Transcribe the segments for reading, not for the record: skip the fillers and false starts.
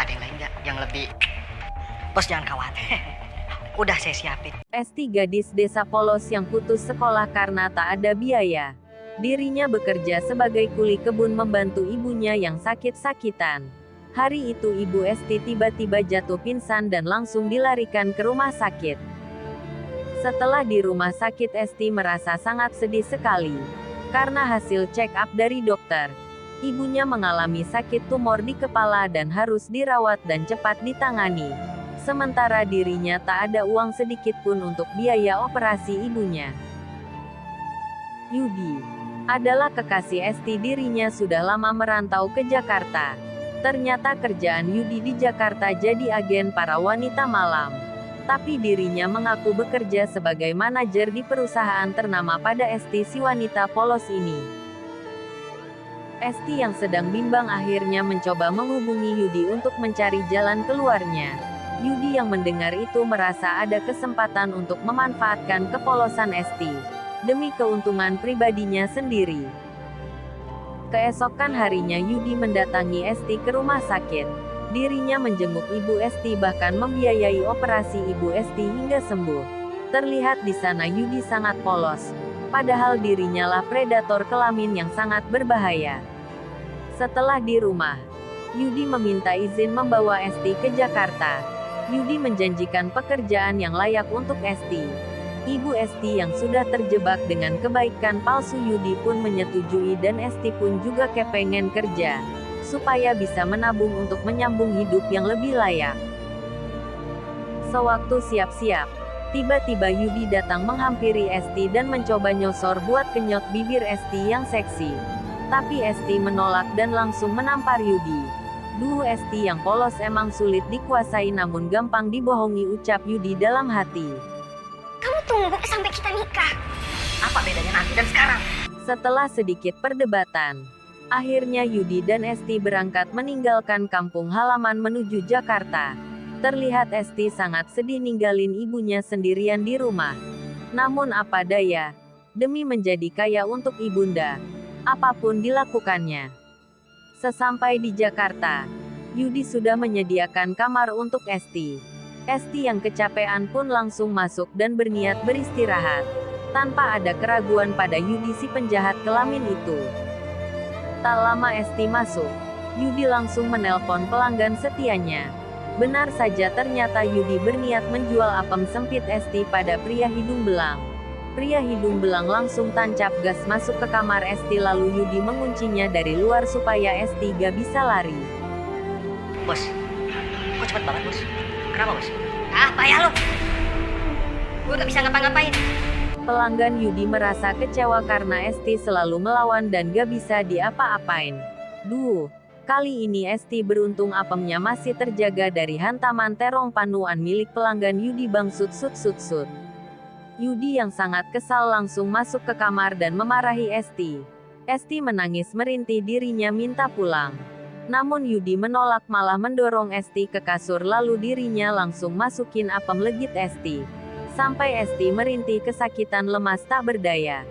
Ada yang lain nggak yang lebih? Bos jangan khawatir. Udah saya siapin. Esti gadis desa polos yang putus sekolah karena tak ada biaya. Dirinya bekerja sebagai kuli kebun membantu ibunya yang sakit-sakitan. Hari itu ibu Esti tiba-tiba jatuh pingsan dan langsung dilarikan ke rumah sakit. Setelah di rumah sakit Esti merasa sangat sedih sekali. Karena hasil check up dari dokter, ibunya mengalami sakit tumor di kepala dan harus dirawat dan cepat ditangani. Sementara dirinya tak ada uang sedikit pun untuk biaya operasi ibunya. Yudi adalah kekasih Esti. Dirinya sudah lama merantau ke Jakarta. Ternyata kerjaan Yudi di Jakarta jadi agen para wanita malam. Tapi dirinya mengaku bekerja sebagai manajer di perusahaan ternama pada Esti si wanita polos ini. Esti yang sedang bimbang akhirnya mencoba menghubungi Yudi untuk mencari jalan keluarnya. Yudi yang mendengar itu merasa ada kesempatan untuk memanfaatkan kepolosan Esti demi keuntungan pribadinya sendiri. Keesokan harinya Yudi mendatangi Esti ke rumah sakit. Dirinya menjenguk ibu Esti bahkan membiayai operasi ibu Esti hingga sembuh. Terlihat di sana Yudi sangat polos, padahal dirinya lah predator kelamin yang sangat berbahaya. Setelah di rumah, Yudi meminta izin membawa Esti ke Jakarta. Yudi menjanjikan pekerjaan yang layak untuk Esti. Ibu Esti yang sudah terjebak dengan kebaikan palsu Yudi pun menyetujui dan Esti pun juga kepengen kerja, supaya bisa menabung untuk menyambung hidup yang lebih layak. Sewaktu siap-siap, tiba-tiba Yudi datang menghampiri Esti dan mencoba nyosor buat kenyot bibir Esti yang seksi. Tapi Esti menolak dan langsung menampar Yudi. Duh, Esti yang polos emang sulit dikuasai namun gampang dibohongi, ucap Yudi dalam hati. Kamu tunggu sampai kita nikah. Apa bedanya nanti dan sekarang? Setelah sedikit perdebatan, akhirnya Yudi dan Esti berangkat meninggalkan kampung halaman menuju Jakarta. Terlihat Esti sangat sedih ninggalin ibunya sendirian di rumah. Namun apa daya, demi menjadi kaya untuk ibunda, apapun dilakukannya. Sesampai di Jakarta, Yudi sudah menyediakan kamar untuk Esti. Esti yang kecapean pun langsung masuk dan berniat beristirahat. Tanpa ada keraguan pada Yudi si penjahat kelamin itu. Tak lama Esti masuk, Yudi langsung menelpon pelanggan setianya. Benar saja, ternyata Yudi berniat menjual apem sempit Esti pada pria hidung belang. Pria hidung belang langsung tancap gas masuk ke kamar Esti lalu Yudi menguncinya dari luar supaya Esti gak bisa lari. Bos, kok cepet banget bos? Kenapa bos? Ah, payah lo. Gue gak bisa ngapa-ngapain. Pelanggan Yudi merasa kecewa karena Esti selalu melawan dan gak bisa diapa-apain. Duh, kali ini Esti beruntung apemnya masih terjaga dari hantaman terong panuan milik pelanggan Yudi bangsut sut. Yudi yang sangat kesal langsung masuk ke kamar dan memarahi Esti. Esti menangis merintih, dirinya minta pulang. Namun Yudi menolak, malah mendorong Esti ke kasur lalu dirinya langsung masukin apem legit Esti. Sampai Esti merintih kesakitan lemas tak berdaya.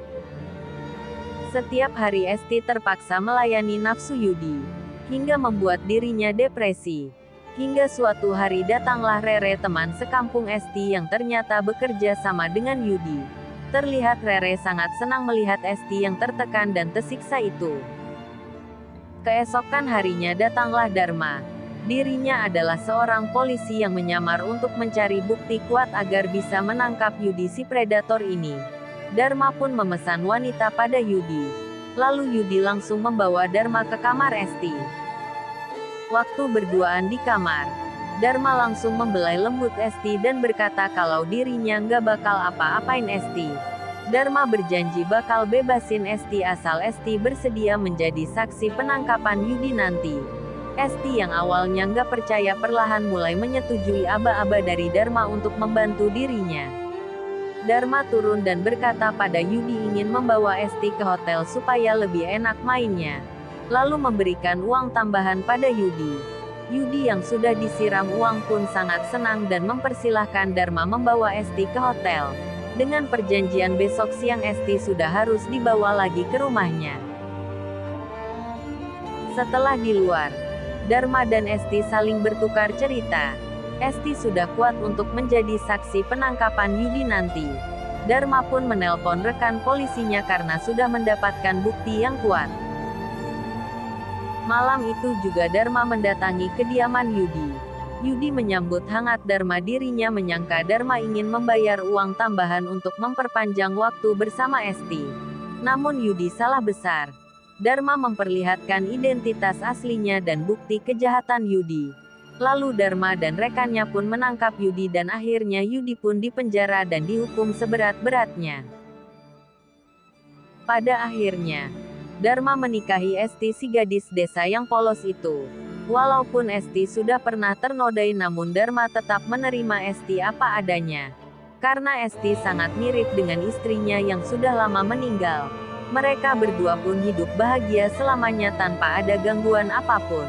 Setiap hari Esti terpaksa melayani nafsu Yudi, hingga membuat dirinya depresi. Hingga suatu hari datanglah Rere, teman sekampung Esti yang ternyata bekerja sama dengan Yudi. Terlihat Rere sangat senang melihat Esti yang tertekan dan tersiksa itu. Keesokan harinya datanglah Dharma. Dirinya adalah seorang polisi yang menyamar untuk mencari bukti kuat agar bisa menangkap Yudi si predator ini. Dharma pun memesan wanita pada Yudi. Lalu Yudi langsung membawa Dharma ke kamar Esti. Waktu berduaan di kamar, Dharma langsung membelai lembut Esti dan berkata kalau dirinya nggak bakal apa-apain Esti. Dharma berjanji bakal bebasin Esti asal Esti bersedia menjadi saksi penangkapan Yudi nanti. Esti yang awalnya nggak percaya perlahan mulai menyetujui aba-aba dari Dharma untuk membantu dirinya. Dharma turun dan berkata pada Yudi ingin membawa Esti ke hotel supaya lebih enak mainnya. Lalu memberikan uang tambahan pada Yudi. Yudi yang sudah disiram uang pun sangat senang dan mempersilahkan Dharma membawa Esti ke hotel. Dengan perjanjian besok siang Esti sudah harus dibawa lagi ke rumahnya. Setelah di luar, Dharma dan Esti saling bertukar cerita. Esti sudah kuat untuk menjadi saksi penangkapan Yudi nanti. Dharma pun menelpon rekan polisinya karena sudah mendapatkan bukti yang kuat. Malam itu juga Dharma mendatangi kediaman Yudi. Yudi menyambut hangat Dharma. Dirinya menyangka Dharma ingin membayar uang tambahan untuk memperpanjang waktu bersama Esti. Namun Yudi salah besar. Dharma memperlihatkan identitas aslinya dan bukti kejahatan Yudi. Lalu Dharma dan rekannya pun menangkap Yudi dan akhirnya Yudi pun dipenjara dan dihukum seberat-beratnya. Pada akhirnya, Dharma menikahi Esti, si gadis desa yang polos itu. Walaupun Esti sudah pernah ternodai namun Dharma tetap menerima Esti apa adanya. Karena Esti sangat mirip dengan istrinya yang sudah lama meninggal. Mereka berdua pun hidup bahagia selamanya tanpa ada gangguan apapun.